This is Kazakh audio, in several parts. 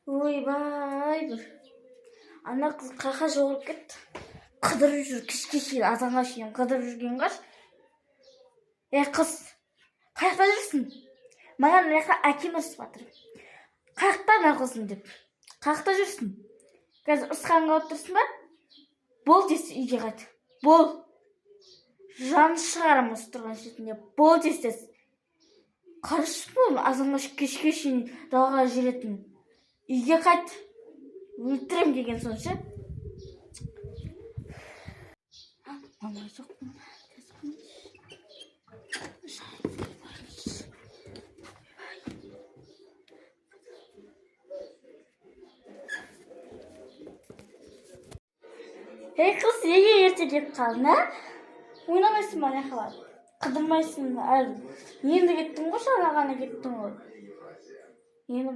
ойбай бір ана қыз қақа жоғалып кетті. Қыдырып жүр, кешке шейін азанға шейін қыдырып жүрген қаш. Қыз, қаяқта жүрсің? Маған мына жақта әкем ұрысып жатыр. Қаяқта ана қызың деп. Қаяқта жүрсің? Қазір ұрысқанға алып тұрсың ба? Бол десе үйге қайт. Бол. Жаны шығарам осы тұрған шетінде. Бол десес. Қарыш бол, азанға кешке шейін далаға жүретін. Үйге қайт. Өлтірем деген сонша. Мама жоқ. Қыз, неге ерте келіп қалдың, а? Ойнамайсың ба, не қылар? Қыдырмайсың әлі. Енді кеттің ғой, жаңа ғана кеттің ғой. Енді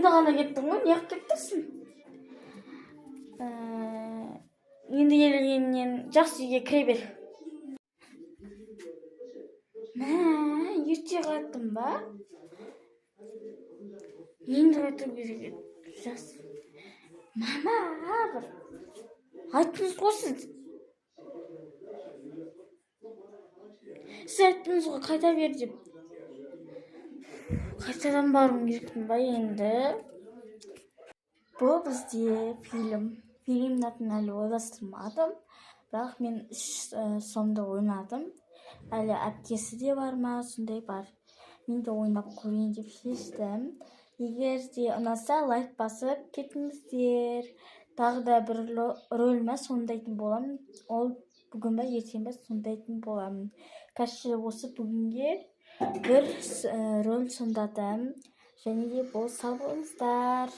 ғана кеттің ғой, неғып кеттірсің? Енді келгеннен жақсы үйге кіре бер. Мә, ерте қайттың ба? Енді қайту керек. Жақсы. Мама, бір. Айттыңыз ғой сіз. Сіз айттыңыз ғой, қайта бер деп. Қайтадан баруым керекпін ба енді? Бұл бізде фильм. Фильмнің атын әлі ойластырмадым. Бірақ мен 3 сомды ойнадым. Әлі әпкесі де бар ма, сондай бар. Мен де ойнап көрейін деп шештім. Егер де ұнаса, лайк басып кетіңіздер. Тағы да бір рөліме сомдайтын боламын. Ол бүгін бе, ертең бе сомдайтын боламын. Қазір осы бүгінге бір рөл сомдадым. Және де бол сау болыңыздар.